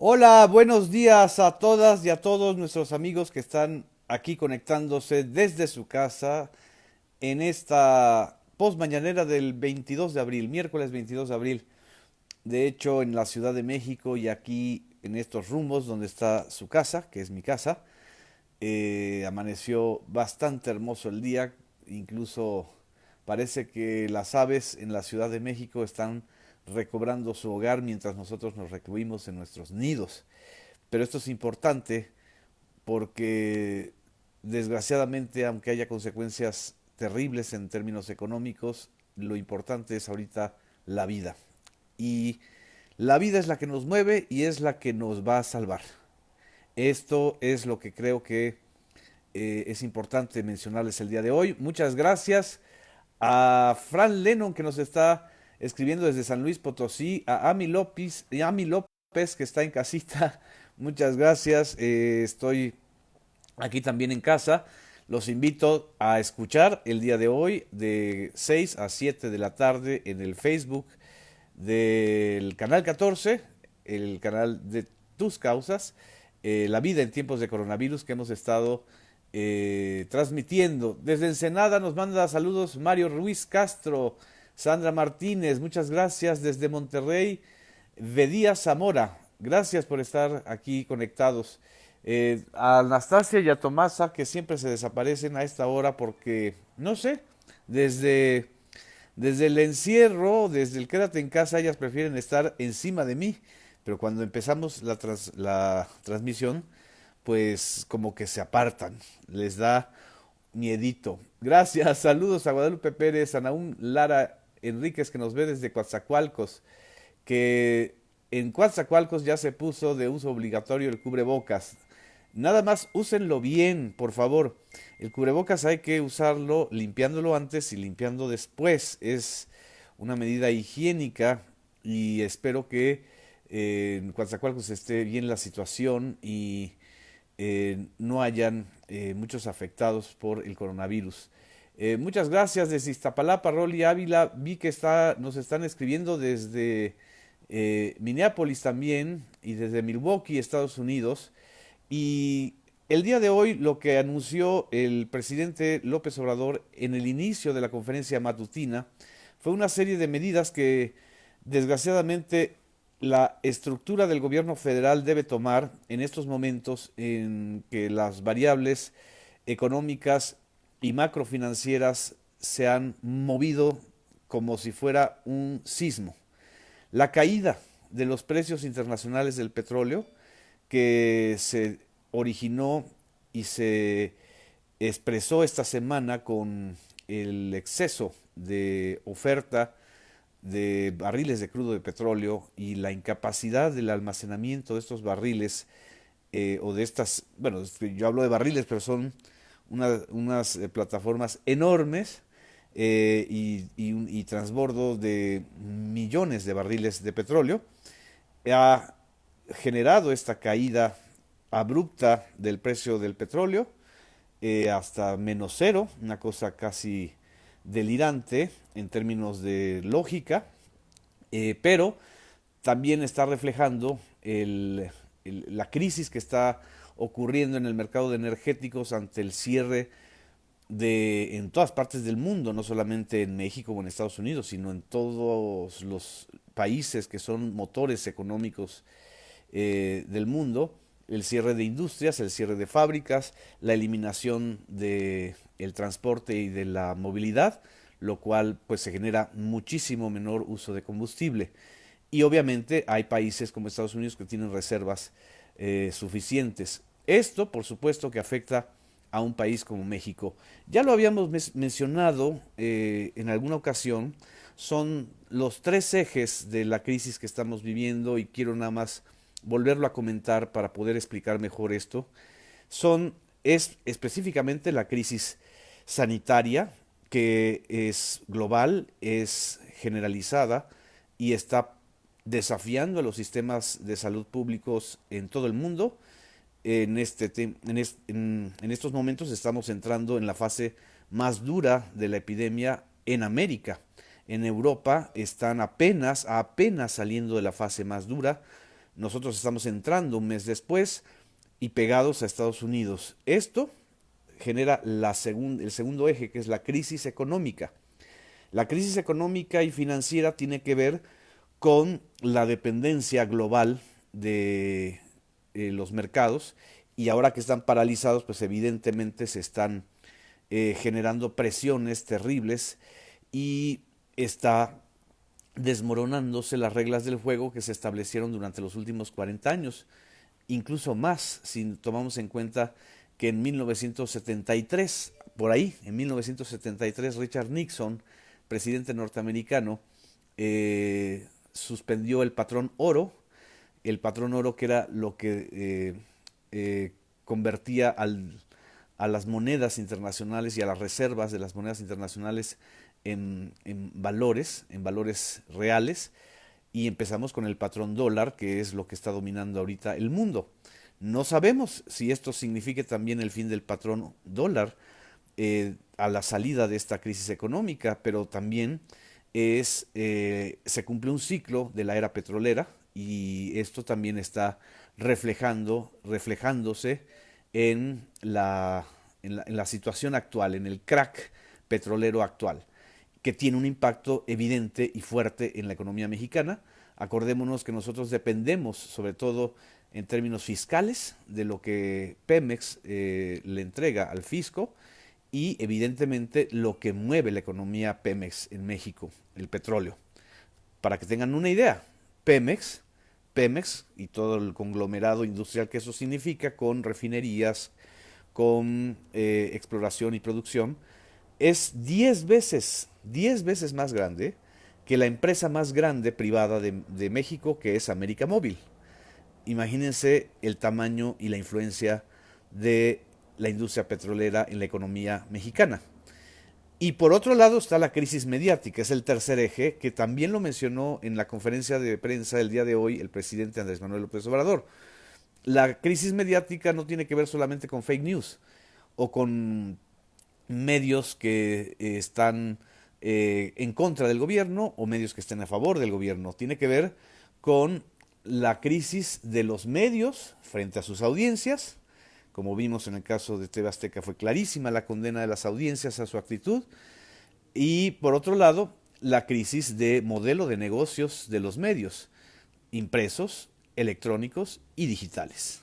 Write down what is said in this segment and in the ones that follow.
Hola, buenos días a todas y a todos nuestros amigos que están aquí conectándose desde su casa en esta post mañanera del 22 de abril, miércoles 22 de abril. De hecho, en la Ciudad de México y aquí en estos rumbos donde está su casa, que es mi casa, amaneció bastante hermoso el día. Incluso parece que las aves en la Ciudad de México están recobrando su hogar mientras nosotros nos recluimos en nuestros nidos. Pero esto es importante porque desgraciadamente, aunque haya consecuencias terribles en términos económicos, lo importante es ahorita la vida. Y la vida es la que nos mueve y es la que nos va a salvar. Esto es lo que creo que es importante mencionarles el día de hoy. Muchas gracias a Fran Lennon que nos está escribiendo desde San Luis Potosí, a Ami López que está en casita. Muchas gracias. Estoy aquí también en casa. Los invito a escuchar el día de hoy de 6 a 7 de la tarde en el Facebook del canal 14, el canal de tus causas, la vida en tiempos de coronavirus que hemos estado transmitiendo. Desde Ensenada nos manda saludos Mario Ruiz Castro, Sandra Martínez, muchas gracias. Desde Monterrey, Vedía Zamora, gracias por estar aquí conectados. A Anastasia y a Tomasa, que siempre se desaparecen a esta hora porque, no sé, desde desde el encierro, desde el quédate en casa, ellas prefieren estar encima de mí, pero cuando empezamos la transmisión, pues como que se apartan, les da miedito. Gracias, saludos a Guadalupe Pérez, a Naúm Lara Enríquez que nos ve desde Coatzacoalcos, que en Coatzacoalcos ya se puso de uso obligatorio el cubrebocas. Nada más úsenlo bien, por favor. El cubrebocas hay que usarlo limpiándolo antes y limpiando después. Es una medida higiénica y espero que en Coatzacoalcos esté bien la situación y no hayan muchos afectados por el coronavirus. Muchas gracias desde Iztapalapa, Roli Ávila. Vi que nos están escribiendo desde Minneapolis también y desde Milwaukee, Estados Unidos. Y el día de hoy lo que anunció el presidente López Obrador en el inicio de la conferencia matutina fue una serie de medidas que desgraciadamente la estructura del gobierno federal debe tomar en estos momentos en que las variables económicas y macrofinancieras se han movido como si fuera un sismo. La caída de los precios internacionales del petróleo que se originó y se expresó esta semana con el exceso de oferta de barriles de crudo de petróleo y la incapacidad del almacenamiento de estos barriles o de estas, bueno, yo hablo de barriles, pero son unas plataformas enormes y transbordo de millones de barriles de petróleo, ha generado esta caída abrupta del precio del petróleo hasta menos cero, una cosa casi delirante en términos de lógica, pero también está reflejando la crisis que está ocurriendo en el mercado de energéticos ante el cierre en todas partes del mundo, no solamente en México o en Estados Unidos, sino en todos los países que son motores económicos del mundo, el cierre de industrias, el cierre de fábricas, la eliminación de el transporte y de la movilidad, lo cual pues se genera muchísimo menor uso de combustible. Y obviamente hay países como Estados Unidos que tienen reservas suficientes. Esto, por supuesto, que afecta a un país como México. Ya lo habíamos mencionado en alguna ocasión, son los tres ejes de la crisis que estamos viviendo y quiero nada más volverlo a comentar para poder explicar mejor esto. Es específicamente la crisis sanitaria, que es global, es generalizada y está desafiando a los sistemas de salud públicos en todo el mundo. En estos momentos estamos entrando en la fase más dura de la epidemia en América. En Europa están apenas saliendo de la fase más dura. Nosotros estamos entrando un mes después y pegados a Estados Unidos. Esto genera el segundo eje, que es la crisis económica. La crisis económica y financiera tiene que ver con la dependencia global de los mercados, y ahora que están paralizados, pues evidentemente se están generando presiones terribles y está desmoronándose las reglas del juego que se establecieron durante los últimos 40 años, incluso más si tomamos en cuenta que en 1973, por ahí, en 1973, Richard Nixon, presidente norteamericano, suspendió el patrón oro que era lo que convertía a las monedas internacionales y a las reservas de las monedas internacionales en valores reales, y empezamos con el patrón dólar, que es lo que está dominando ahorita el mundo. No sabemos si esto signifique también el fin del patrón dólar a la salida de esta crisis económica, pero también se cumple un ciclo de la era petrolera, y esto también está reflejándose en la situación actual, en el crack petrolero actual, que tiene un impacto evidente y fuerte en la economía mexicana. Acordémonos que nosotros dependemos, sobre todo en términos fiscales, de lo que Pemex le entrega al fisco, y evidentemente lo que mueve la economía Pemex en México, el petróleo. Para que tengan una idea, Pemex y todo el conglomerado industrial que eso significa, con refinerías, con exploración y producción, es 10 veces más grande que la empresa más grande privada de México, que es América Móvil. Imagínense el tamaño y la influencia de la industria petrolera en la economía mexicana. Y por otro lado está la crisis mediática, es el tercer eje, que también lo mencionó en la conferencia de prensa del día de hoy el presidente Andrés Manuel López Obrador. La crisis mediática no tiene que ver solamente con fake news o con medios que están en contra del gobierno o medios que estén a favor del gobierno. Tiene que ver con la crisis de los medios frente a sus audiencias. Como vimos en el caso de TV Azteca, fue clarísima la condena de las audiencias a su actitud. Y por otro lado, la crisis de modelo de negocios de los medios, impresos, electrónicos y digitales.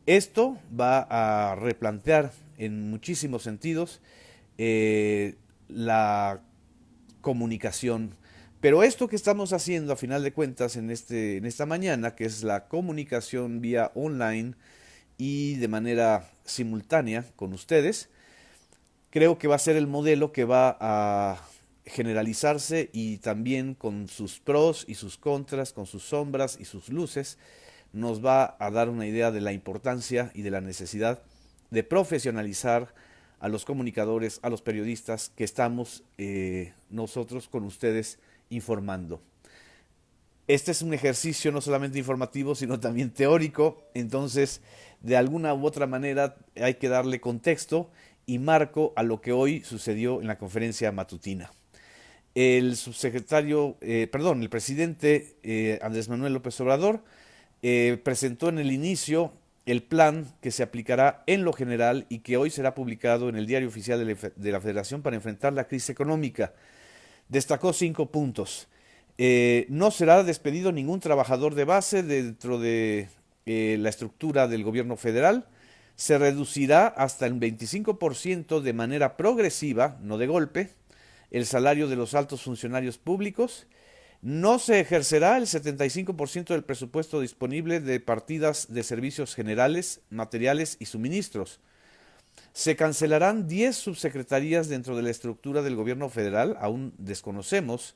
Esto va a replantear en muchísimos sentidos la comunicación. Pero esto que estamos haciendo a final de cuentas en esta mañana, que es la comunicación vía online y de manera simultánea con ustedes, creo que va a ser el modelo que va a generalizarse, y también con sus pros y sus contras, con sus sombras y sus luces, nos va a dar una idea de la importancia y de la necesidad de profesionalizar a los comunicadores, a los periodistas que estamos nosotros con ustedes informando. Este es un ejercicio no solamente informativo, sino también teórico. Entonces, de alguna u otra manera hay que darle contexto y marco a lo que hoy sucedió en la conferencia matutina. El presidente Andrés Manuel López Obrador presentó en el inicio el plan que se aplicará en lo general y que hoy será publicado en el Diario Oficial de la Federación para enfrentar la crisis económica. Destacó 5 puntos. No será despedido ningún trabajador de base dentro de la estructura del gobierno federal. Se reducirá hasta el 25% de manera progresiva, no de golpe, el salario de los altos funcionarios públicos. No se ejercerá el 75% del presupuesto disponible de partidas de servicios generales, materiales y suministros. Se cancelarán 10 subsecretarías dentro de la estructura del gobierno federal. Aún desconocemos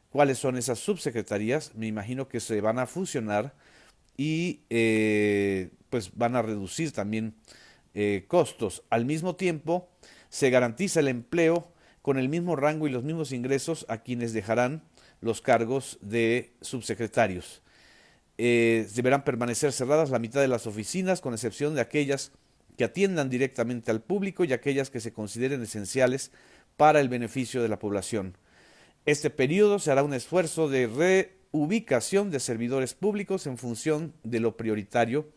cuáles son esas subsecretarías. Me imagino que se van a fusionar y pues van a reducir también costos. Al mismo tiempo, se garantiza el empleo con el mismo rango y los mismos ingresos a quienes dejarán los cargos de subsecretarios. Deberán permanecer cerradas la mitad de las oficinas, con excepción de aquellas que atiendan directamente al público y aquellas que se consideren esenciales para el beneficio de la población. Este periodo se hará un esfuerzo de ubicación de servidores públicos en función de lo prioritario,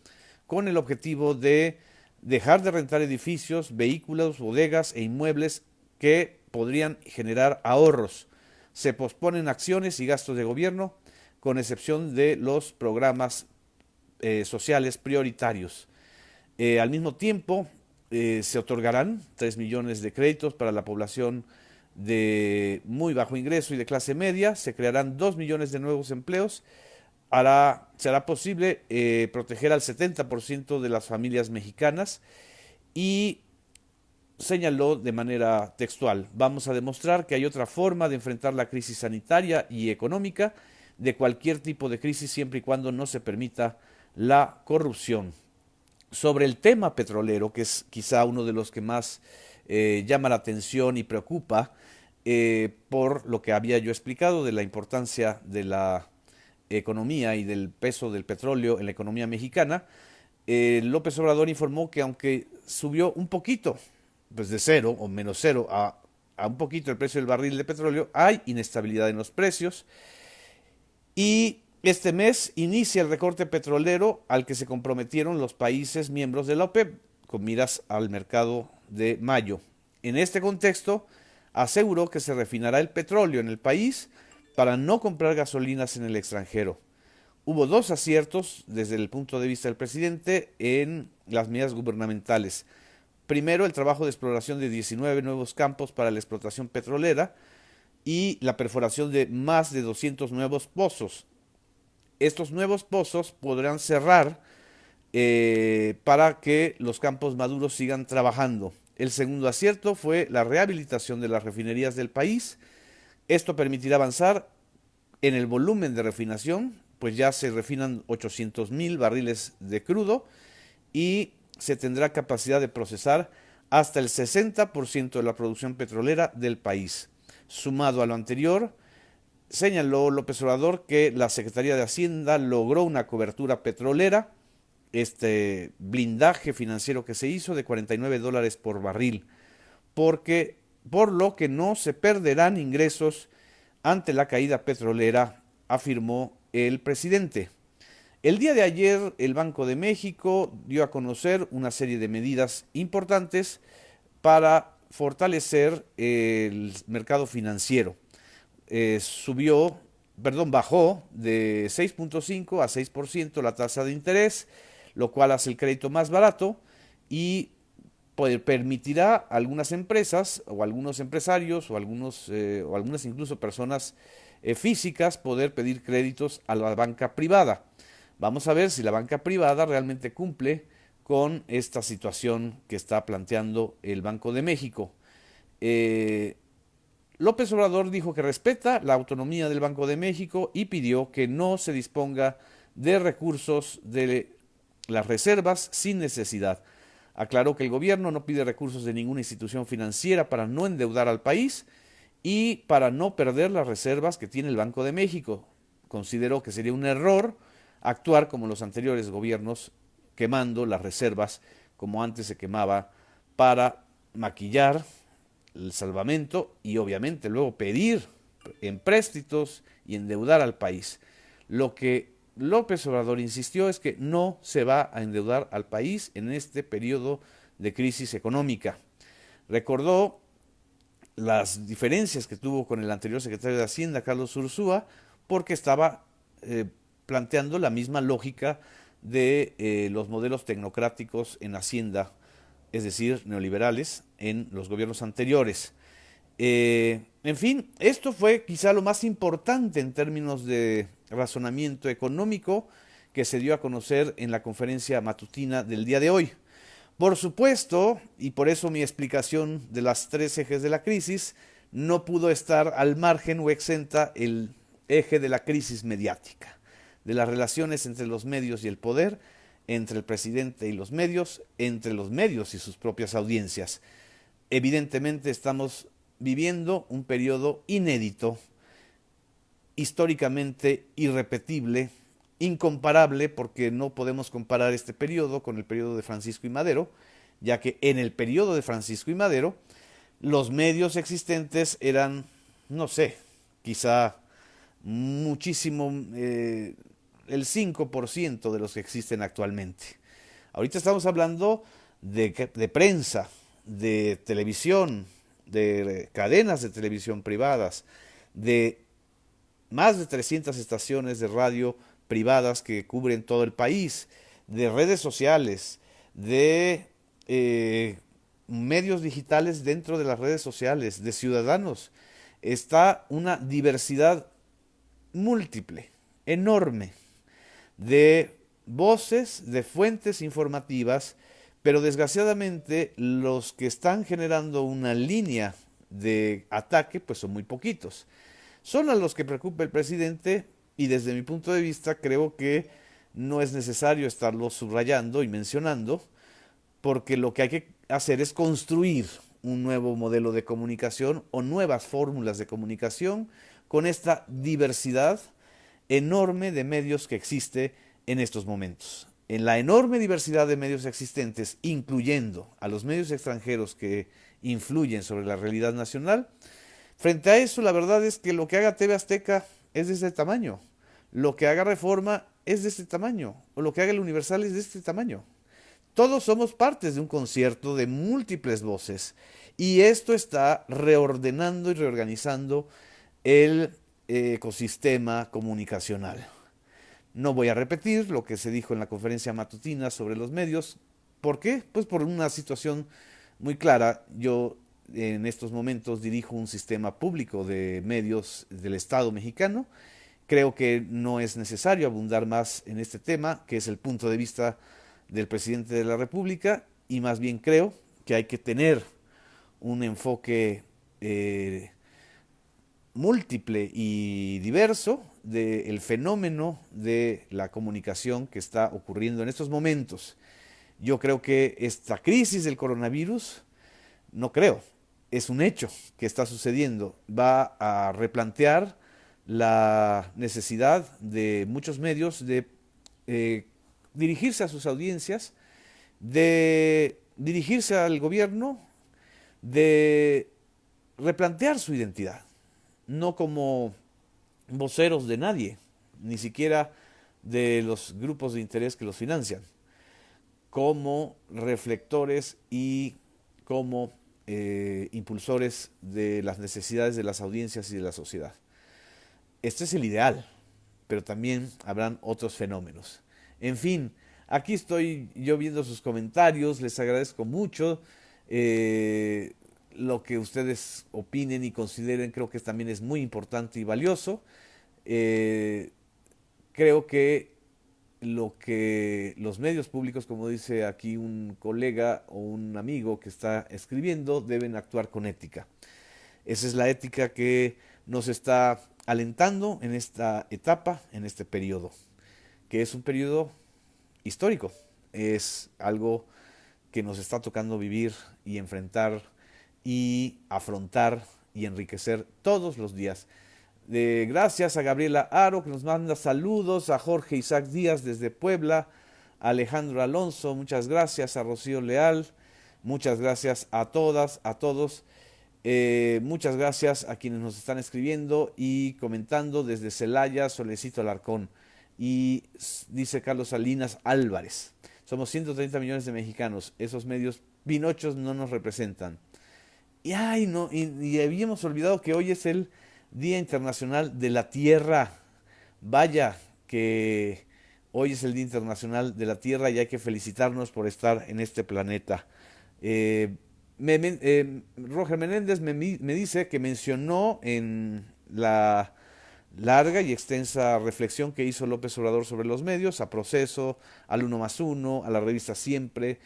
con el objetivo de dejar de rentar edificios, vehículos, bodegas e inmuebles que podrían generar ahorros. Se posponen acciones y gastos de gobierno, con excepción de los programas sociales prioritarios. Al mismo tiempo, se otorgarán 3 millones de créditos para la población de muy bajo ingreso y de clase media. Se crearán 2 millones de nuevos empleos. Será posible proteger al 70% de las familias mexicanas, y señaló de manera textual: vamos a demostrar que hay otra forma de enfrentar la crisis sanitaria y económica de cualquier tipo de crisis, siempre y cuando no se permita la corrupción. Sobre el tema petrolero, que es quizá uno de los que más llama la atención y preocupa, por lo que había yo explicado de la importancia de la economía y del peso del petróleo en la economía mexicana, López Obrador informó que aunque subió un poquito, pues de cero o menos cero a un poquito el precio del barril de petróleo, hay inestabilidad en los precios, y este mes inicia el recorte petrolero al que se comprometieron los países miembros de la OPEP con miras al mercado de mayo. En este contexto, aseguró que se refinará el petróleo en el país para no comprar gasolinas en el extranjero. Hubo 2 aciertos desde el punto de vista del presidente en las medidas gubernamentales. Primero, el trabajo de exploración de 19 nuevos campos para la explotación petrolera y la perforación de más de 200 nuevos pozos. Estos nuevos pozos podrán cerrar para que los campos maduros sigan trabajando. El segundo acierto fue la rehabilitación de las refinerías del país. Esto permitirá avanzar en el volumen de refinación, pues ya se refinan 800,000 barriles de crudo y se tendrá capacidad de procesar hasta el 60% de la producción petrolera del país. Sumado a lo anterior, señaló López Obrador que la Secretaría de Hacienda logró una cobertura petrolera, este blindaje financiero que se hizo de $49 por barril, por lo que no se perderán ingresos ante la caída petrolera, afirmó el presidente. El día de ayer, el Banco de México dio a conocer una serie de medidas importantes para fortalecer el mercado financiero. Bajó de 6.5 a 6% la tasa de interés, lo cual hace el crédito más barato y permitirá a algunas empresas o algunos empresarios o algunas incluso personas físicas poder pedir créditos a la banca privada. Vamos a ver si la banca privada realmente cumple con esta situación que está planteando el Banco de México. López Obrador dijo que respeta la autonomía del Banco de México y pidió que no se disponga de recursos de las reservas sin necesidad. Aclaró que el gobierno no pide recursos de ninguna institución financiera para no endeudar al país y para no perder las reservas que tiene el Banco de México. Consideró que sería un error actuar como los anteriores gobiernos, quemando las reservas como antes se quemaba para maquillar el salvamento y obviamente luego pedir empréstitos y endeudar al país. Lo que López Obrador insistió es que no se va a endeudar al país en este periodo de crisis económica. Recordó las diferencias que tuvo con el anterior secretario de Hacienda, Carlos Ursúa, porque estaba planteando la misma lógica de los modelos tecnocráticos en Hacienda, es decir, neoliberales, en los gobiernos anteriores. En fin, esto fue quizá lo más importante en términos de razonamiento económico que se dio a conocer en la conferencia matutina del día de hoy. Por supuesto, y por eso mi explicación de las 3 ejes de la crisis, no pudo estar al margen o exenta el eje de la crisis mediática, de las relaciones entre los medios y el poder, entre el presidente y los medios, entre los medios y sus propias audiencias. Evidentemente estamos viviendo un periodo inédito, históricamente irrepetible, incomparable, porque no podemos comparar este periodo con el periodo de Francisco y Madero, ya que en el periodo de Francisco y Madero los medios existentes eran, no sé, quizá muchísimo, el 5% de los que existen actualmente. Ahorita estamos hablando de prensa, de televisión, de cadenas de televisión privadas, de más de 300 estaciones de radio privadas que cubren todo el país, de redes sociales, de medios digitales dentro de las redes sociales, de ciudadanos. Está una diversidad múltiple, enorme, de voces, de fuentes informativas, pero desgraciadamente los que están generando una línea de ataque pues son muy poquitos. Son a los que preocupa el presidente y desde mi punto de vista creo que no es necesario estarlo subrayando y mencionando porque lo que hay que hacer es construir un nuevo modelo de comunicación o nuevas fórmulas de comunicación con esta diversidad enorme de medios que existe en estos momentos. En la enorme diversidad de medios existentes, incluyendo a los medios extranjeros que influyen sobre la realidad nacional, frente a eso la verdad es que lo que haga TV Azteca es de este tamaño, lo que haga Reforma es de este tamaño, o lo que haga el Universal es de este tamaño. Todos somos partes de un concierto de múltiples voces y esto está reordenando y reorganizando el ecosistema comunicacional. No voy a repetir lo que se dijo en la conferencia matutina sobre los medios. ¿Por qué? Pues por una situación muy clara. Yo en estos momentos dirijo un sistema público de medios del Estado mexicano. Creo que no es necesario abundar más en este tema, que es el punto de vista del presidente de la República, y más bien creo que hay que tener un enfoque múltiple y diverso del fenómeno de la comunicación que está ocurriendo en estos momentos. Yo creo que esta crisis del coronavirus, no creo, es un hecho que está sucediendo, va a replantear la necesidad de muchos medios de dirigirse a sus audiencias, de dirigirse al gobierno, de replantear su identidad, no como voceros de nadie, ni siquiera de los grupos de interés que los financian, como reflectores y como impulsores de las necesidades de las audiencias y de la sociedad. Este es el ideal, pero también habrán otros fenómenos. En fin, aquí estoy yo viendo sus comentarios, les agradezco mucho. Lo que ustedes opinen y consideren creo que también es muy importante y valioso. Eh, Creo que lo que los medios públicos, como dice aquí un colega o un amigo que está escribiendo, deben actuar con ética. Esa es la ética que nos está alentando en esta etapa, en este periodo, que es un periodo histórico. Es algo que nos está tocando vivir y enfrentar y afrontar y enriquecer todos los días. Gracias a Gabriela Aro que nos manda saludos, a Jorge Isaac Díaz desde Puebla, a Alejandro Alonso, muchas gracias, a Rocío Leal, muchas gracias a todas, a todos. Muchas gracias a quienes nos están escribiendo y comentando desde Celaya, Solecito Alarcón. Y dice Carlos Salinas Álvarez, somos 130 millones de mexicanos, esos medios pinochos no nos representan. Y, ay, no, y habíamos olvidado que hoy es el Día Internacional de la Tierra. Vaya que hoy es el Día Internacional de la Tierra y hay que felicitarnos por estar en este planeta. Roger Menéndez me dice que mencionó en la larga y extensa reflexión que hizo López Obrador sobre los medios, a Proceso, al Uno más Uno, a la revista Siempre.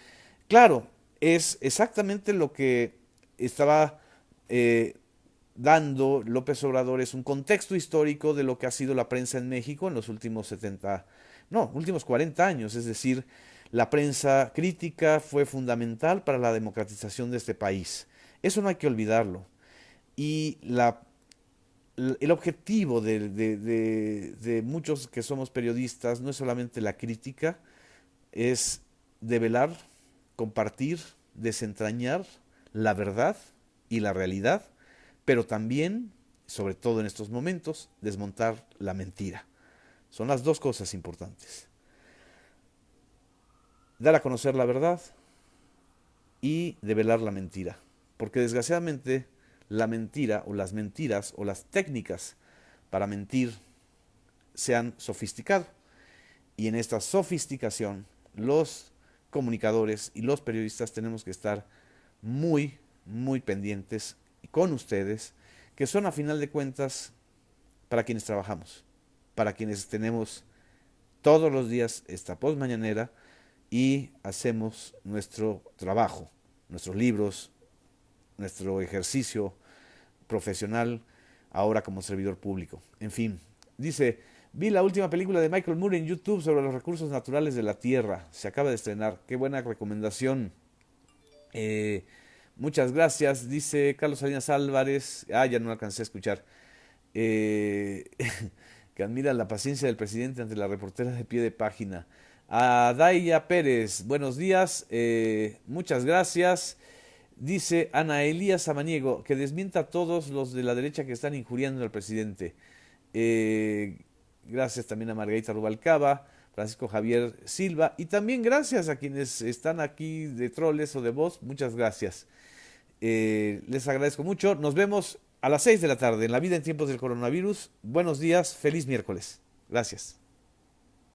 Claro, es exactamente lo que estaba dando López Obrador, es un contexto histórico de lo que ha sido la prensa en México en los últimos 70, no, últimos 40 años, es decir, la prensa crítica fue fundamental para la democratización de este país. Eso no hay que olvidarlo. Y el objetivo de muchos que somos periodistas no es solamente la crítica, es develar, compartir, desentrañar la verdad y la realidad, pero también sobre todo en estos momentos, desmontar la mentira. Son las dos cosas importantes. Dar a conocer la verdad y develar la mentira. Porque desgraciadamente la mentira o las mentiras o las técnicas para mentir se han sofisticado. Y en esta sofisticación los comunicadores y los periodistas tenemos que estar muy, muy pendientes con ustedes, que son a final de cuentas para quienes trabajamos, para quienes tenemos todos los días esta post mañanera y hacemos nuestro trabajo, nuestros libros, nuestro ejercicio profesional, ahora como servidor público. En fin, dice, vi la última película de Michael Moore en YouTube sobre los recursos naturales de la Tierra. Se acaba de estrenar. Qué buena recomendación. Muchas gracias, dice Carlos Salinas Álvarez. Ya no alcancé a escuchar. Eh, que admira la paciencia del presidente ante la reportera de pie de página. A Daya Pérez, buenos días, muchas gracias. Dice Ana Elías Samaniego, que desmienta a todos los de la derecha que están injuriando al presidente. Gracias también a Margarita Rubalcaba, Francisco Javier Silva, y también gracias a quienes están aquí de troles o de voz, muchas gracias. Les agradezco mucho, nos vemos a las 6 de la tarde en La Vida en Tiempos del Coronavirus. Buenos días, feliz miércoles. Gracias.